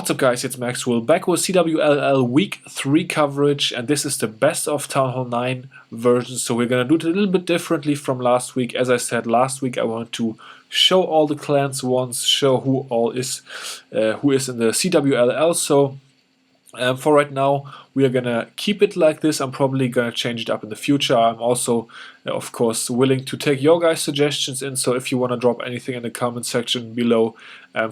What's up guys, it's Maxwell back with CWLL Week 3 coverage, and this is the best of Town Hall 9 version, so we're gonna do it a little bit differently from last week. As I said last week, I wanted to show all the clans once, show who is in the CWLL, so for right now we are gonna keep it like this. I'm probably gonna change it up in the future. I'm also of course willing to take your guys' suggestions in, so if you want to drop anything in the comment section below,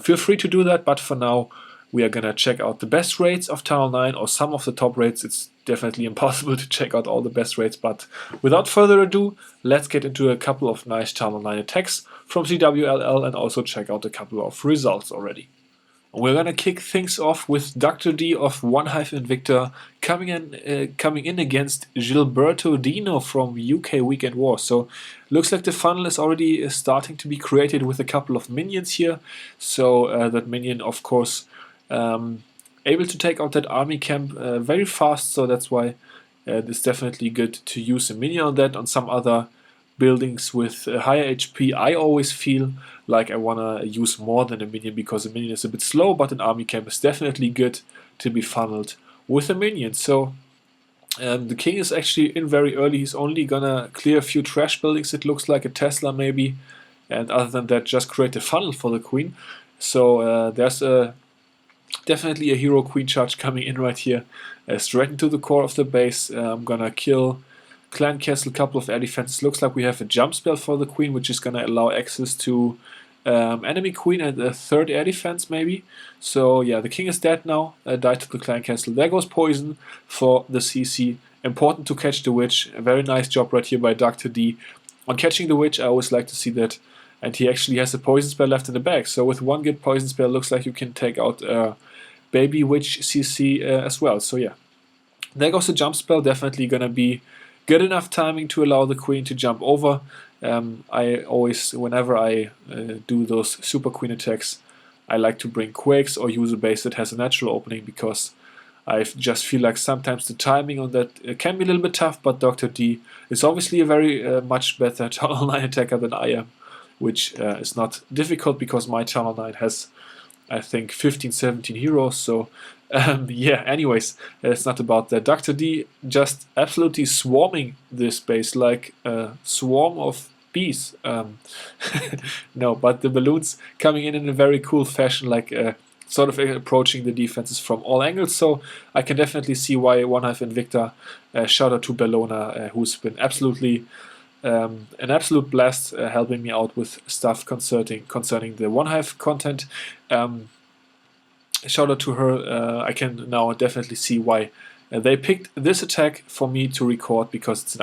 feel free to do that. But for now we are gonna check out the best rates of Town Hall 9, or some of the top rates. It's definitely impossible to check out all the best rates, but without further ado, let's get into a couple of nice Town Hall 9 attacks from CWLL and also check out a couple of results already. We're gonna kick things off with Dr. D of One Hive Invicta coming in against Jilberto Dino from UK Weekend War. So looks like the funnel is already starting to be created with a couple of minions here. So that minion, of course, able to take out that army camp very fast. So that's why it's definitely good to use a minion on that. On some other buildings with higher HP, I always feel like I want to use more than a minion, because a minion is a bit slow, but an army camp is definitely good to be funneled with a minion. So the king is actually in very early. He's only gonna clear a few trash buildings, it looks like a Tesla maybe, and other than that just create a funnel for the queen. So there's definitely a hero queen charge coming in right here, straight into the core of the base. I'm gonna kill Clan Castle, a couple of air defenses. Looks like we have a jump spell for the queen, which is gonna allow access to enemy queen and a third air defense maybe. So yeah, the king is dead now, died to the Clan Castle. There goes poison for the CC. Important to catch the witch. A very nice job right here by Dr. D on catching the witch. I always like to see that. And he actually has a poison spell left in the bag. So with one good poison spell, looks like you can take out baby witch CC as well. So yeah, there goes the jump spell. Definitely gonna be good enough timing to allow the queen to jump over. I always, whenever I do those super queen attacks, I like to bring quakes or use a base that has a natural opening, because I just feel like sometimes the timing on that can be a little bit tough. But Dr. D is obviously a very much better Town Hall 9 attacker than I am, which is not difficult because my Town Hall 9 has, I think, 15-17 heroes. So yeah, anyways, it's not about that. Dr. D just absolutely swarming this base like a swarm of bees. No, but the balloons coming in a very cool fashion, like sort of approaching the defenses from all angles. So I can definitely see why One Hive Invicta, shout out to Bellona, who's been absolutely an absolute blast, helping me out with stuff concerning the One Hive content. Shout out to her. I can now definitely see why they picked this attack for me to record, because it's an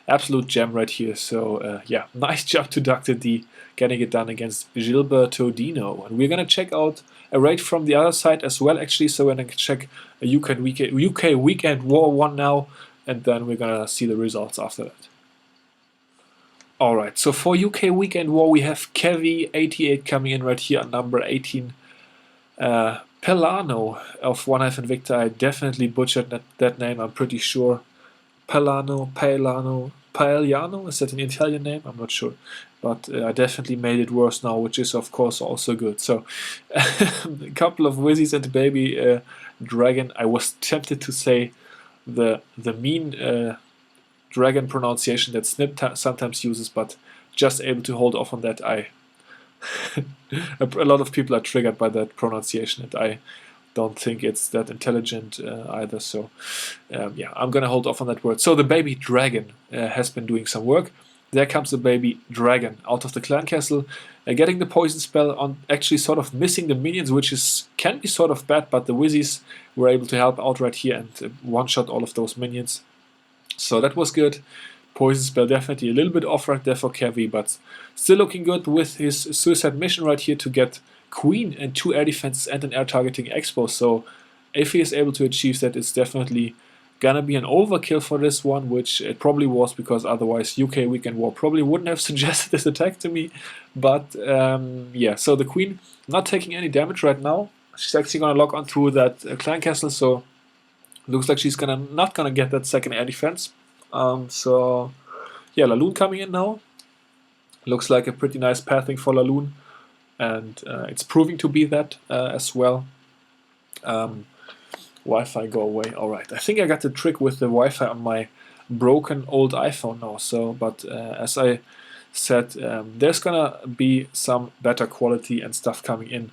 absolute gem right here. So yeah, nice job to Dr. D getting it done against Jilberto Dino. And we're gonna check out a raid from the other side as well, actually. So we're gonna check a UK Weekend War 1 now, and then we're gonna see the results after that. Alright, so for UK Weekend War we have Kevy 88 coming in right here on number 18. Pelano of One Hive Invicta. I definitely butchered that name, I'm pretty sure. Paeliano, is that an Italian name? I'm not sure, but I definitely made it worse now, which is of course also good. So a couple of Wizzies and a baby dragon. I was tempted to say the mean dragon pronunciation that Snip sometimes uses, but just able to hold off on that. A lot of people are triggered by that pronunciation, and I don't think it's that intelligent either. So yeah, I'm gonna hold off on that word. So the baby dragon has been doing some work. There comes the baby dragon out of the Clan Castle, getting the poison spell on, actually sort of missing the minions, which can be sort of bad, but the Wizzies were able to help out right here and one-shot all of those minions. So that was good. Poison spell definitely a little bit off right there for Kevy, but still looking good with his suicide mission right here to get queen and 2 air defenses and an air targeting expo. So if he is able to achieve that, it's definitely gonna be an overkill for this one, which it probably was, because otherwise UK Weekend War probably wouldn't have suggested this attack to me. But yeah, so the queen not taking any damage right now. She's actually gonna lock on through that Clan Castle, so looks like she's not gonna get that second air defense. So yeah, laloon coming in now. Looks like a pretty nice pathing for laloon, and it's proving to be that as well. Wi-Fi, go away. Alright, I think I got the trick with the Wi-Fi on my broken old iPhone now. So, but as I said, there's gonna be some better quality and stuff coming in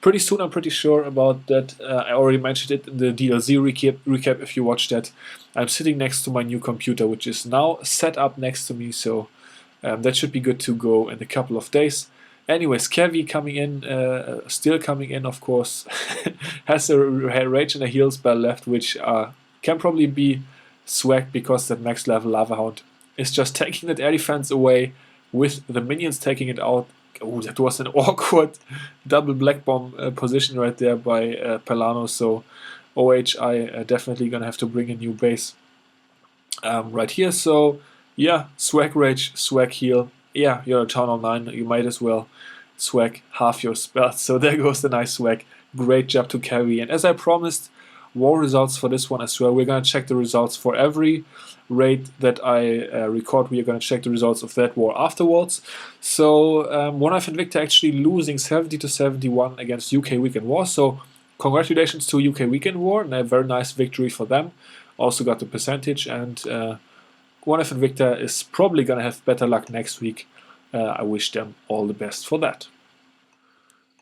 pretty soon. I'm pretty sure about that. I already mentioned it in the DLC recap if you watched that. I'm sitting next to my new computer, which is now set up next to me, so that should be good to go in a couple of days. Anyways, Kevy coming in, still coming in, of course, has a rage and a heal spell left, which can probably be swag because that max level Lava Hound is just taking that air defense away with the minions taking it out. Oh, that was an awkward double black bomb position right there by Pelano. So OHI definitely gonna have to bring a new base right here. So yeah, swag rage, swag heal. Yeah, you're a Town Hall 9, you might as well swag half your spells. So there goes the nice swag. Great job to Kevy. And as I promised, war results for this one as well. We're gonna check the results for every raid that I record. We are gonna check the results of that war afterwards. So One Knife Invicta actually losing 70-71 against UK Weekend War. So congratulations to UK Weekend War, and a very nice victory for them. Also got the percentage, and One Knife Invicta is probably gonna have better luck next week. I wish them all the best for that.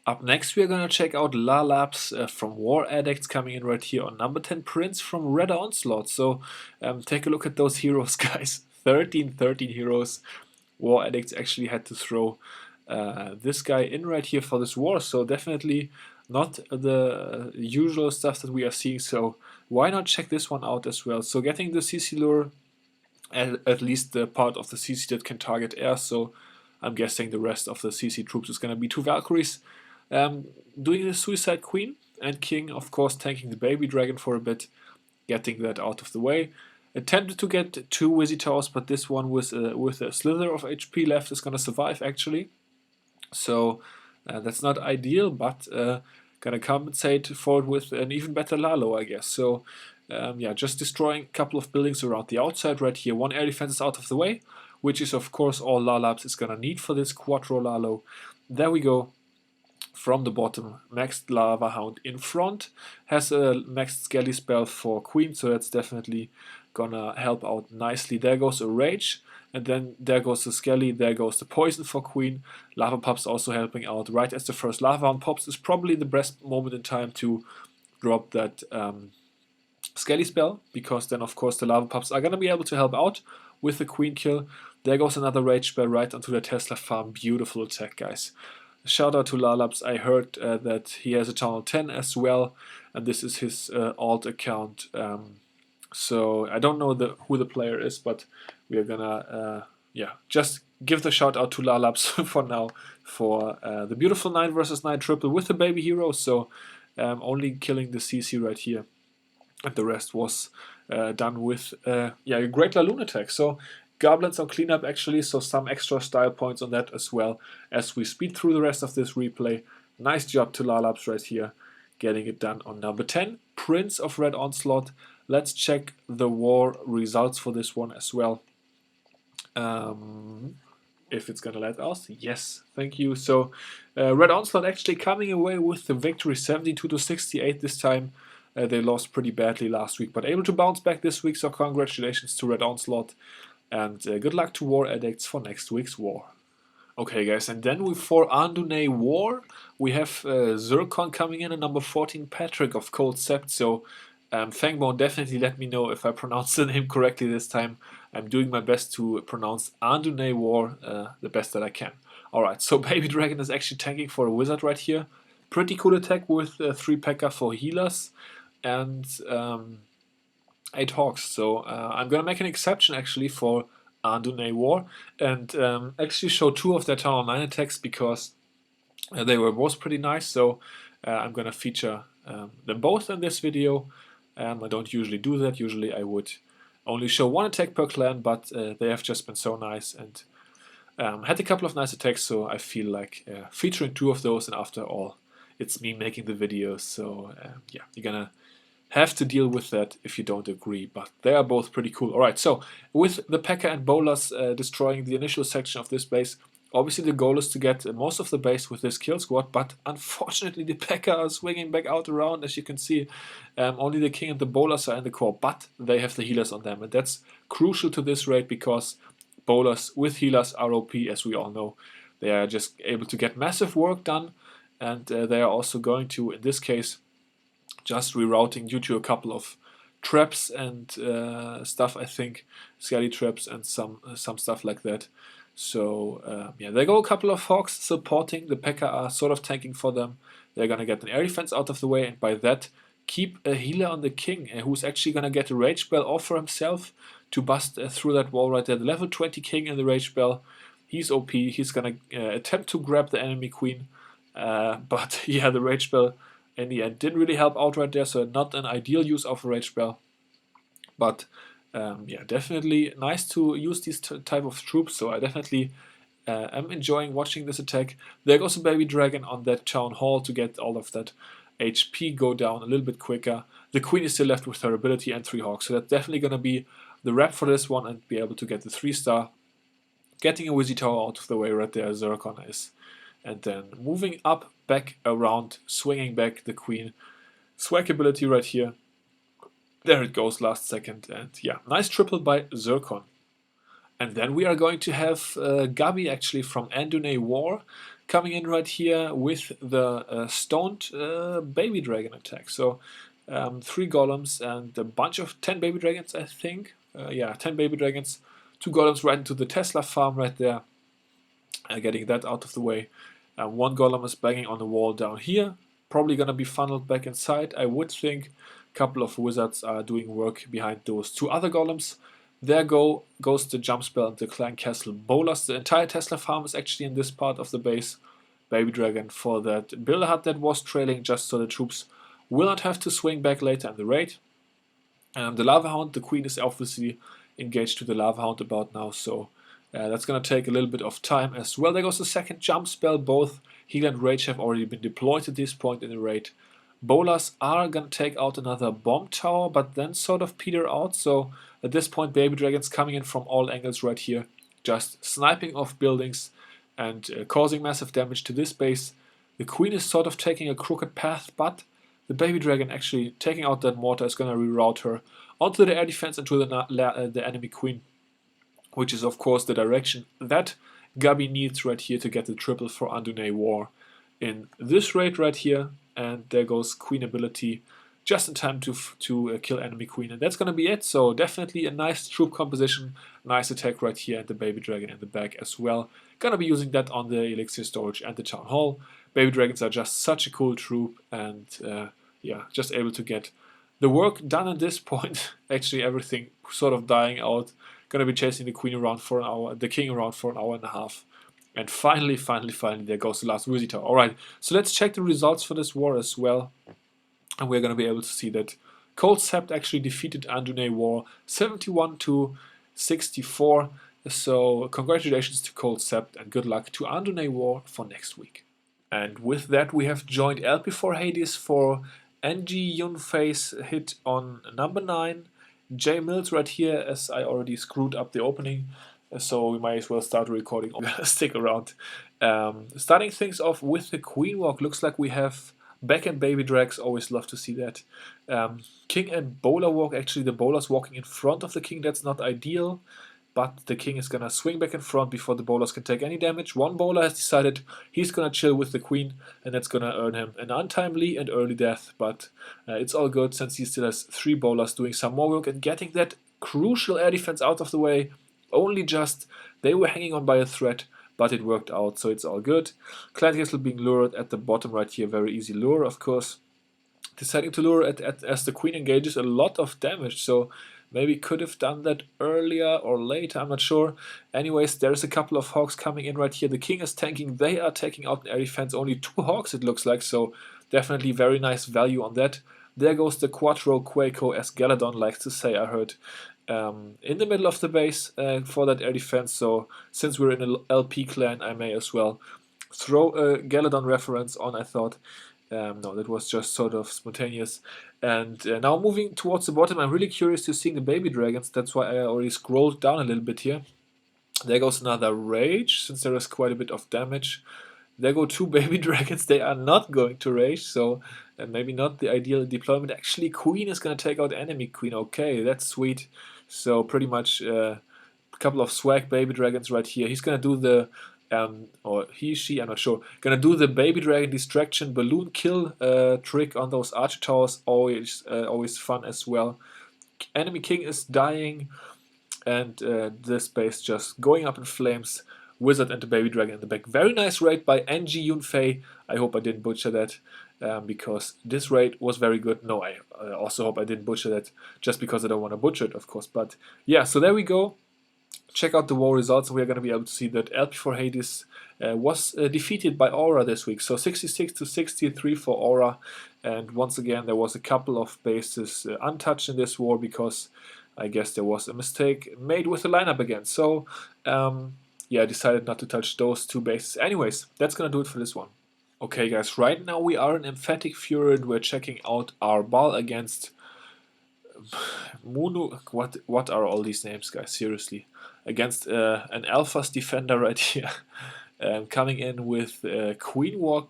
Up next, we are going to check out Laabs from War Addicts coming in right here on number 10 Prince from Red Onslaught. So take a look at those heroes, guys. 13 heroes. War Addicts actually had to throw this guy in right here for this war. So definitely not the usual stuff that we are seeing. So why not check this one out as well? So getting the CC lure, at least the part of the CC that can target air. So I'm guessing the rest of the CC troops is going to be 2 Valkyries. Doing the Suicide Queen and King, of course, tanking the Baby Dragon for a bit, getting that out of the way. Attempted to get 2 Wizzy Towers, but this one with a slither of HP left is going to survive actually. So that's not ideal, but going to compensate for it with an even better Lalo, I guess. So yeah, just destroying a couple of buildings around the outside right here. 1 air defense is out of the way, which is of course all Laabs is going to need for this quadro Lalo. There we go. From the bottom, maxed Lava Hound in front, has a maxed Skelly spell for Queen, so that's definitely gonna help out nicely. There goes a Rage, and then there goes the Skelly, there goes the Poison for Queen. Lava Pups also helping out. Right as the first Lava Hound pops is probably the best moment in time to drop that Skelly spell, because then of course the Lava Pups are gonna be able to help out with the Queen kill. There goes another Rage spell right onto the Tesla farm. Beautiful attack, guys. Shout out to Laabs. I heard that he has a channel 10 as well, and this is his alt account. So I don't know who the player is, but we are gonna yeah, just give the shout out to Laabs for now for the beautiful 9 versus 9 triple with the baby hero. So only killing the CC right here, and the rest was done with yeah, a great laloon attack. So goblins on cleanup actually, so some extra style points on that as well as we speed through the rest of this replay. Nice job to Laabs right here, getting it done on number 10, Prince of Red Onslaught. Let's check the war results for this one as well. If it's gonna let us, yes, thank you. So Red Onslaught actually coming away with the victory, 72-68 this time. They lost pretty badly last week, but able to bounce back this week, so congratulations to Red Onslaught. And good luck to War Addicts for next week's war. Okay, guys, and then for Andun War, we have Zircon coming in at number 14, Patrick of Cold Sept. So Fangbone, definitely let me know if I pronounce the name correctly this time. I'm doing my best to pronounce Andun War the best that I can. Alright, so Baby Dragon is actually tanking for a wizard right here. Pretty cool attack with 3 P.E.K.K.A for healers and 8 Hawks. So I'm gonna make an exception actually for Andun War and actually show 2 of their Town Hall 9 attacks because they were both pretty nice. So I'm gonna feature them both in this video. I don't usually do that. Usually I would only show 1 attack per clan, but they have just been so nice and had a couple of nice attacks. So I feel like featuring 2 of those, and after all, it's me making the videos. So yeah, you're gonna have to deal with that if you don't agree, but they are both pretty cool. Alright, so with the P.E.K.K.A and Bolas destroying the initial section of this base, Obviously, the goal is to get most of the base with this kill squad, but unfortunately, the P.E.K.K.A are swinging back out around. As you can see, only the king and the bowlers are in the core, but they have the healers on them, and that's crucial to this raid because bowlers with healers are OP, as we all know. They are just able to get massive work done, and they are also going to, in this case, just rerouting due to a couple of traps and stuff. I think skelly traps and some stuff like that. So yeah, there go a couple of Hawks supporting. The P.E.K.K.A are sort of tanking for them. They're gonna get an air defense out of the way, and by that keep a healer on the king, who's actually gonna get a rage spell off for himself to bust through that wall right there. The level 20 king in the rage spell. He's OP. He's gonna attempt to grab the enemy queen, but yeah, the rage spell in the end didn't really help out right there. So not an ideal use of a rage spell, but yeah, definitely nice to use these type of troops. So I definitely am enjoying watching this attack. There goes a baby dragon on that town hall to get all of that HP go down a little bit quicker. The queen is still left with her ability and 3 hawks, so that's definitely going to be the wrap for this one and be able to get the 3-star. Getting a Wizzy Tower out of the way right there, Zircon is. And then moving up, back around, swinging back the queen. Swag ability right here. There it goes last second, and yeah, nice triple by Zircon. And then we are going to have Gabi actually from Andun War coming in right here with the stoned baby dragon attack. So 3 golems and a bunch of 10 baby dragons, I think. Yeah, 10 baby dragons, 2 golems right into the Tesla farm right there. Getting that out of the way. 1 golem is banging on the wall down here. Probably gonna be funneled back inside, I would think. A couple of wizards are doing work behind those 2 other golems. There goes the jump spell and the clan castle bowlers. The entire Tesla farm is actually in this part of the base. Baby dragon for that builder hut that was trailing, just so the troops will not have to swing back later in the raid. The lava hound, the queen is obviously engaged to the lava hound about now, so that's gonna take a little bit of time as well. There goes the second jump spell. Both heal and rage have already been deployed at this point in the raid. Bowlers are gonna take out another bomb tower, but then sort of peter out. So at this point, baby dragons coming in from all angles right here, just sniping off buildings and causing massive damage to this base. The queen is sort of taking a crooked path, but the baby dragon actually taking out that mortar is gonna reroute her onto the air defense and to the enemy queen, which is of course the direction that Gabi needs right here to get the triple for Andun War in this raid right here. And there goes queen ability just in time to kill enemy queen, and that's gonna be it. So definitely a nice troop composition, nice attack right here, and the baby dragon in the back as well. Gonna be using that on the elixir storage and the town hall. Baby dragons are just such a cool troop, and yeah, just able to get the work done at this point. Actually, everything sort of dying out. Gonna be chasing the queen around for an hour, the king around for an hour and a half. And finally, there goes the last Wizzy Tower. Alright, so let's check the results for this war as well. And we're going to be able to see that Cold Sept actually defeated Andun War 71 to 64. So congratulations to Cold Sept and good luck to Andun War for next week. And with that, we have joined LP4 Hades for NG Yunfei's hit on number 9. J Mills right here, as I already screwed up the opening. So we might as well start recording. Stick around. Starting things off with the Queen Walk. Looks like we have back and baby drags. Always love to see that. King and bowler walk. Actually, the bowler's walking in front of the king. That's not ideal. But the king is going to swing back in front before the bowlers can take any damage. One bowler has decided he's going to chill with the queen. And that's going to earn him an untimely and early death. But it's all good since he still has 3 bowlers doing some more work and getting that crucial air defense out of the way. Only just, they were hanging on by a thread, but it worked out, so it's all good. Clan Castle being lured at the bottom right here, very easy lure, of course. Deciding to lure as the queen engages a lot of damage, so maybe could have done that earlier or later, I'm not sure. Anyways, there's a couple of hawks coming in right here. The king is tanking, they are taking out an air defense, only 2 hawks it looks like, so definitely very nice value on that. There goes the quadro Quaco, as Galadon likes to say, I heard. In the middle of the base for that air defense, so since we're in an LP clan, I may as well throw a Galadon reference on, I thought. No, that was just sort of spontaneous. And now moving towards the bottom, I'm really curious to see the baby dragons, that's why I already scrolled down a little bit here. There goes another rage, since there is quite a bit of damage. There go 2 baby dragons. They are not going to rage, so maybe not the ideal deployment. Actually, queen is going to take out enemy queen. Okay, that's sweet. So pretty much a couple of swag baby dragons right here. He's going to do the, or he, she, I'm not sure, going to do the baby dragon distraction balloon kill trick on those archer towers. Always fun as well. Enemy king is dying, and this base just going up in flames. Wizard and the baby dragon in the back. Very nice raid by NG Yunfei. I hope I didn't butcher that, because this raid was very good. No, I also hope I didn't butcher that, just because I don't want to butcher it, of course. But yeah, so there we go. Check out the war results. We are going to be able to see that LP4 Hades was defeated by Aura this week. So 66 to 63 for Aura. And once again, there was a couple of bases untouched in this war, because I guess there was a mistake made with the lineup again. So yeah, I decided not to touch those 2 bases. Anyways, that's gonna do it for this one. Okay guys, right now we are in Emphatic Fury and we're checking out our ball against Munu. What are all these names, guys? Seriously. Against an Alphas defender right here. Coming in with Queen Walk,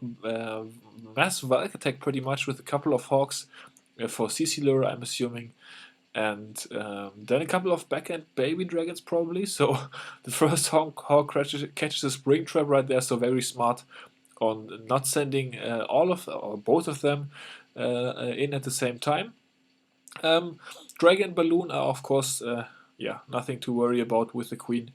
Mass Valk attack pretty much, with a couple of Hawks for CC Lure, I'm assuming. And then a couple of backhand baby dragons probably. So the first hawk catches a spring trap right there. So very smart on not sending all of or both of them in at the same time. Dragon balloon are of course yeah, nothing to worry about with the queen.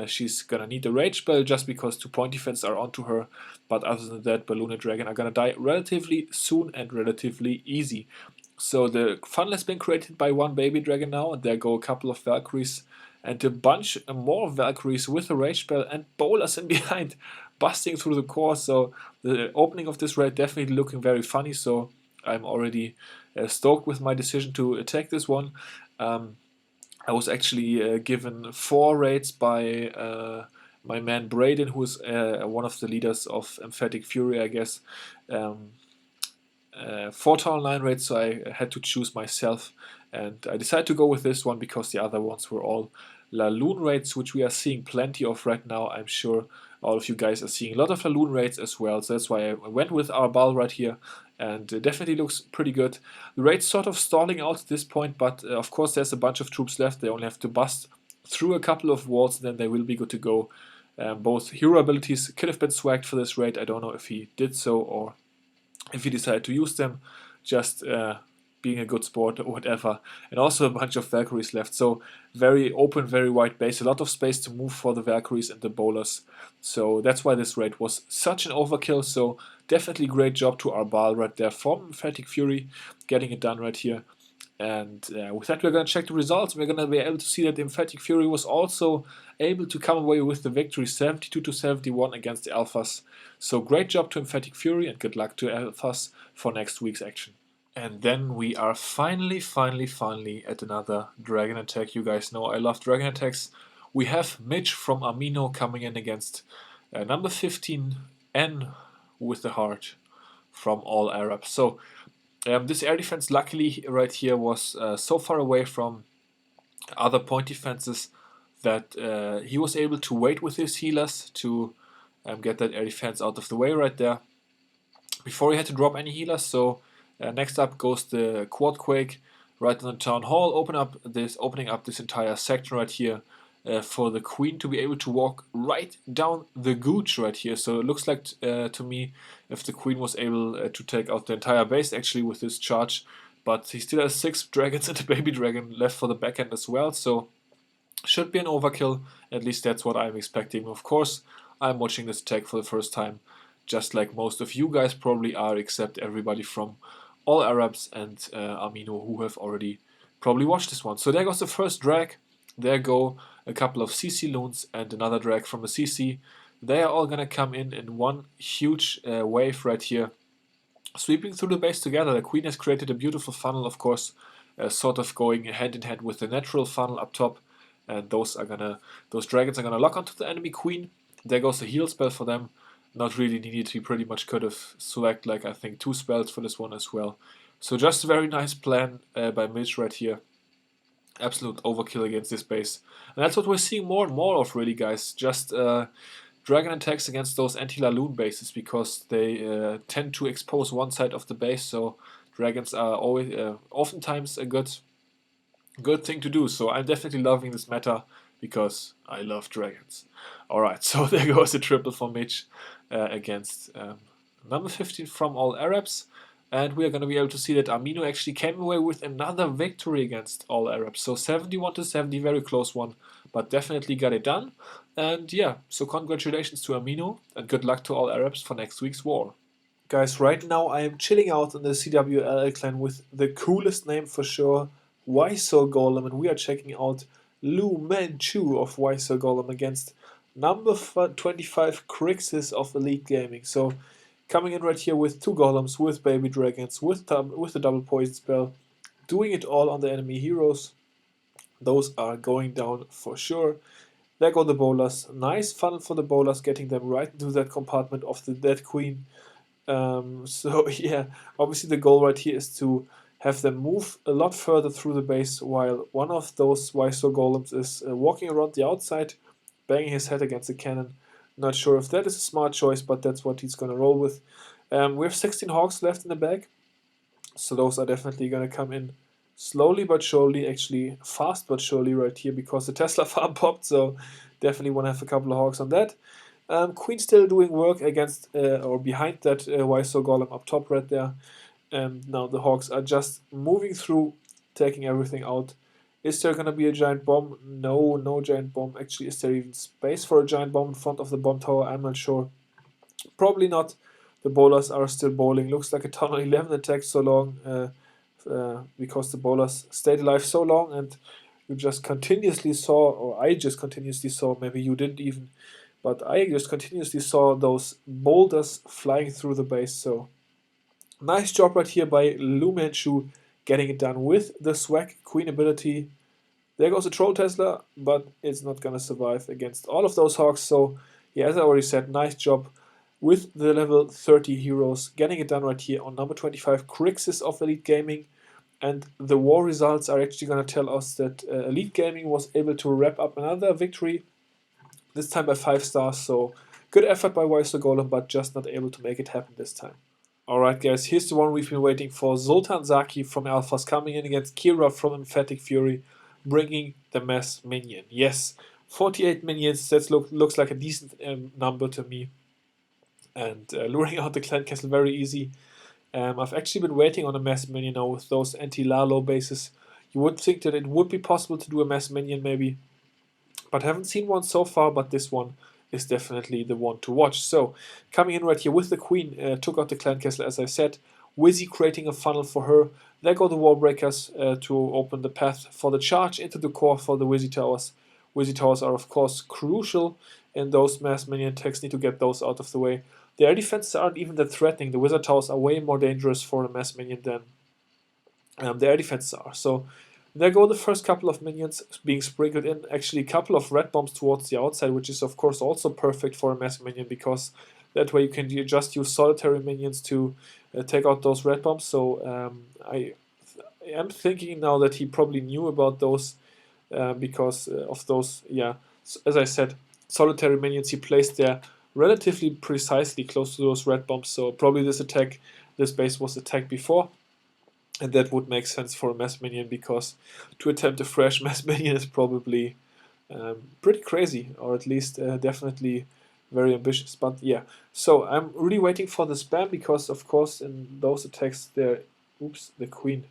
She's gonna need a rage spell just because 2 point defense are onto her. But other than that, balloon and dragon are gonna die relatively soon and relatively easy. So the funnel has been created by 1 baby dragon now, and there go a couple of Valkyries and a bunch more Valkyries with a rage spell and bowlers in behind, busting through the core. So the opening of this raid definitely looking very funny. So I'm already stoked with my decision to attack this one. I was actually given 4 raids by my man Braden, who's one of the leaders of Emphatic Fury, I guess. 4 Town 9 raids, so I had to choose myself, and I decided to go with this one because the other ones were all laloon raids, which we are seeing plenty of right now. I'm sure all of you guys are seeing a lot of laloon raids as well, so that's why I went with our ball right here, and it definitely looks pretty good. The raid's sort of stalling out at this point, but of course there's a bunch of troops left. They only have to bust through a couple of walls, and then they will be good to go. Both hero abilities could have been swagged for this raid. I don't know if he did so or if he decided to use them, just being a good sport or whatever. And also a bunch of Valkyries left, so very open, very wide base, a lot of space to move for the Valkyries and the bowlers. So that's why this raid was such an overkill. So definitely great job to our Baal right there from Emphatic Fury, getting it done right here. And with that, we're going to check the results. We're going to be able to see that Emphatic Fury was also able to come away with the victory, 72 to 71 against the Alphas. So great job to Emphatic Fury, and good luck to Alphas for next week's action. And then we are finally at another dragon attack. You guys know I love dragon attacks. We have Mitch from Amino coming in against number 15 N with the heart from All Arabs. So this air defense, luckily, right here was so far away from other point defenses that he was able to wait with his healers to get that air defense out of the way right there before he had to drop any healers. So next up goes the Quad Quake right in the Town Hall, opening up this entire section right here for the Queen to be able to walk right down the gooch right here. So it looks like to me if the Queen was able to take out the entire base actually with this charge, but he still has 6 dragons and a baby dragon left for the backhand as well, so should be an overkill. At least that's what I'm expecting. Of course, I'm watching this attack for the first time, just like most of you guys probably are, except everybody from All Arabs and Amino who have already probably watched this one. So there goes the first drag. There go a couple of CC loons and another drag from a CC. They are all gonna come in one huge wave right here, sweeping through the base together. The Queen has created a beautiful funnel, of course, sort of going hand in hand with the natural funnel up top, and those dragons are gonna lock onto the enemy Queen. There goes the heal spell for them. Not really needed. He pretty much could have selected, like, I think 2 spells for this one as well. So just a very nice plan by Mitch right here. Absolute overkill against this base. And that's what we're seeing more and more of, really, guys. Just dragon attacks against those anti-laloon bases, because they tend to expose one side of the base, so dragons are always oftentimes a good thing to do. So I'm definitely loving this meta because I love dragons. Alright, so there goes a triple for Mitch against number 15 from All Arabs. And we are going to be able to see that Amino actually came away with another victory against All Arabs. So 71 to 70, very close one, but definitely got it done. And yeah, so congratulations to Amino and good luck to All Arabs for next week's war. Guys, right now I am chilling out in the CWLL clan with the coolest name for sure, Weisser Golem, and we are checking out Lu Manchu of Weisser Golem against number 25 Crixus of Elite Gaming. So coming in right here with two golems, with baby dragons, with the double poison spell, doing it all on the enemy heroes. Those are going down for sure. There go the bowlers. Nice funnel for the bowlers, getting them right into that compartment of the dead queen. So yeah, obviously the goal right here is to have them move a lot further through the base, while one of those Weisser Golems is walking around the outside, banging his head against the cannon. Not sure if that is a smart choice, but that's what he's going to roll with. We have 16 Hawks left in the bag, so those are definitely going to come in slowly but surely, actually fast but surely right here, because the Tesla farm popped, so definitely want to have a couple of Hawks on that. Queen still doing work against or behind that Weisser Golem up top right there. Now the Hawks are just moving through, taking everything out. Is there going to be a giant bomb? No, no giant bomb. Actually, is there even space for a giant bomb in front of the bomb tower? I'm not sure. Probably not. The bowlers are still bowling. Looks like a Tunnel 11 attack so long because the bowlers stayed alive so long, and you just continuously saw, or I just continuously saw, maybe you didn't even, but I just continuously saw those boulders flying through the base. So nice job right here by Lu Manchu, getting it done with the swag queen ability. There goes a troll Tesla, but it's not gonna survive against all of those Hawks. So yeah, as I already said, nice job with the level 30 heroes, getting it done right here on number 25 Crixus of Elite Gaming. And the war results are actually going to tell us that Elite Gaming was able to wrap up another victory, this time by 5 stars. So good effort by Weisser Golem, but just not able to make it happen this time. Alright guys, here's the one we've been waiting for. Sultan Zaki from Alphas coming in against Kira from Emphatic Fury, bringing the mass minion. Yes, 48 minions, that looks like a decent number to me. And luring out the clan castle very easy. I've actually been waiting on a mass minion now with those anti-Lalo bases. You would think that it would be possible to do a mass minion maybe, but haven't seen one so far, but this one is definitely the one to watch. So, coming in right here with the queen, took out the clan castle as I said, Wizzy creating a funnel for her. There go the wall breakers to open the path for the charge into the core for the Wizzy towers. Wizzy towers are of course crucial in those mass minion attacks, need to get those out of the way. The air defenses aren't even that threatening. The wizard towers are way more dangerous for a mass minion than the air defenses are. So there go the first couple of minions being sprinkled in. Actually, a couple of red bombs towards the outside, which is of course also perfect for a mass minion, because that way you can just use solitary minions to take out those red bombs. So I am thinking now that he probably knew about those because of those, yeah, as I said, solitary minions he placed there relatively precisely close to those red bombs, so probably this base was attacked before, and that would make sense for a mass minion, because to attempt a fresh mass minion is probably pretty crazy, or at least definitely very ambitious. But yeah, so I'm really waiting for the spam, because of course in those attacks there, oops, the queen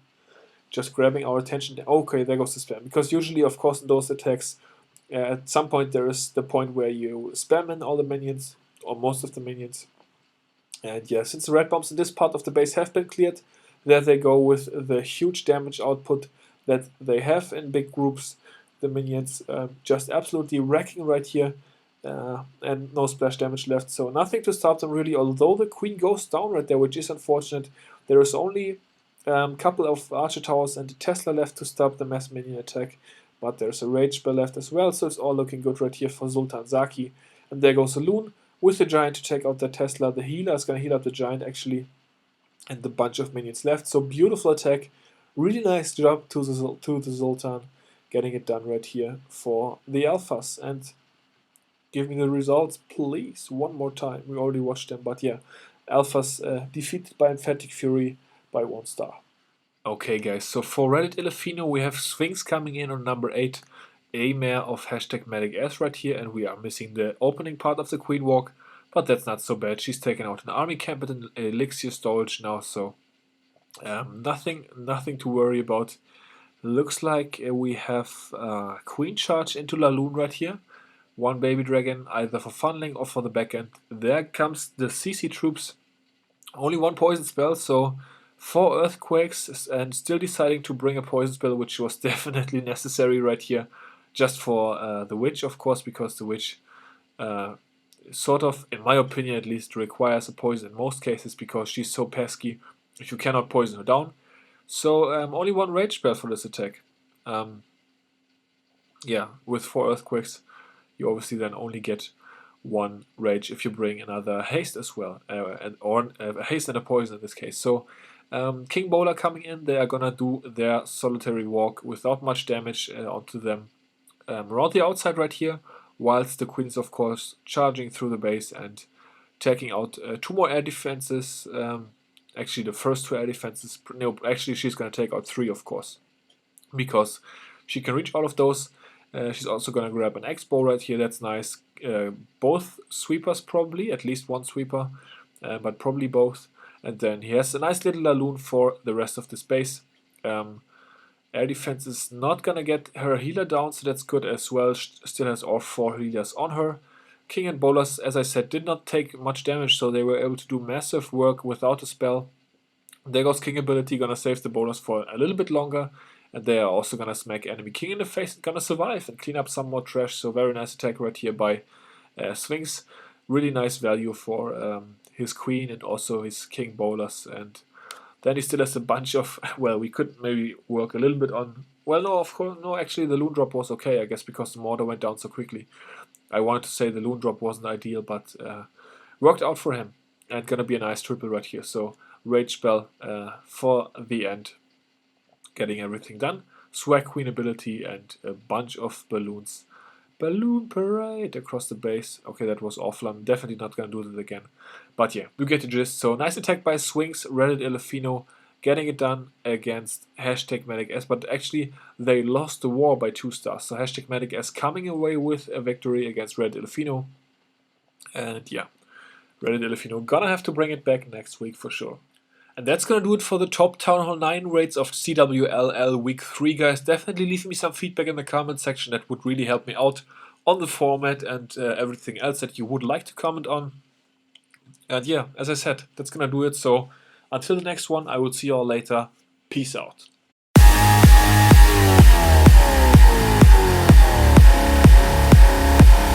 just grabbing our attention. Okay, there goes the spam, because usually of course in those attacks at some point there is the point where you spam in all the minions, or most of the minions. And yeah, since the red bombs in this part of the base have been cleared, there they go with the huge damage output that they have in big groups. The minions just absolutely wrecking right here, and no splash damage left, so nothing to stop them really, although the queen goes down right there, which is unfortunate. There is only a couple of archer towers and a Tesla left to stop the mass minion attack. But there's a rage spell left as well, so it's all looking good right here for Sultan Zaki. And there goes the Loon with the giant to take out the Tesla. The healer is going to heal up the giant actually, and the bunch of minions left. So beautiful attack, really nice job to the Sultan. getting it done right here for the alphas. And give me the results, please, one more time. We already watched them, but yeah, alphas defeated by Emphatic Fury by 1 star. Okay guys, so for Reddit Elefino we have Sphinx coming in on number 8, a mare of hashtag MedicS right here, and we are missing the opening part of the Queen Walk, but that's not so bad. She's taken out an army camp at an elixir storage now, so nothing to worry about. Looks like we have Queen charge into Laloon right here. 1 baby dragon, either for funneling or for the backend. There comes the CC troops. Only 1 poison spell, so 4 earthquakes, and still deciding to bring a poison spell, which was definitely necessary right here. Just for the witch, of course, because the witch sort of, in my opinion at least, requires a poison in most cases because she's so pesky if you cannot poison her down. So only 1 rage spell for this attack. Yeah, with 4 earthquakes, you obviously then only get 1 rage if you bring another haste as well, or a haste and a poison in this case. So King Bowler coming in, they are gonna do their solitary walk without much damage onto them around the outside right here, whilst the Queen is of course charging through the base and taking out 2 more air defenses. Actually the first 2 air defenses, no, actually she's gonna take out 3 of course, because she can reach all of those. She's also gonna grab an X-bow right here, that's nice. Both sweepers probably, at least 1 sweeper, but probably both. And then he has a nice little laloon for the rest of the space. Air defense is not gonna get her healer down, so that's good as well. Still has all 4 healers on her. King and Bolas, as I said, did not take much damage, so they were able to do massive work without a spell. There goes King ability, gonna save the Bolas for a little bit longer. And they are also gonna smack enemy king in the face and gonna survive and clean up some more trash. So very nice attack right here by Sphinx. Really nice value for his queen and also his king bowlers. And then he still has a bunch of, well, we could maybe work a little bit on, well, no, of course, no, actually the loon drop was okay, I guess, because the mortar went down so quickly. I wanted to say the loon drop wasn't ideal, but worked out for him. And gonna be a nice triple right here. So rage spell for the end. Getting everything done. Swag Queen ability and a bunch of balloons. Balloon parade across the base. Okay, that was awful. I'm definitely not gonna do that again. But yeah, you get the gist. So nice attack by Swings, Reddit Elefino, getting it done against hashtag MedicS. But actually, they lost the war by 2 stars. So hashtag MedicS coming away with a victory against Reddit Elefino. And yeah, Reddit Elefino gonna have to bring it back next week for sure. And that's gonna do it for the top Town Hall 9 raids of CWLL Week 3, guys. Definitely leave me some feedback in the comment section. That would really help me out on the format and everything else that you would like to comment on. And yeah, as I said, that's gonna do it. So until the next one, I will see you all later. Peace out.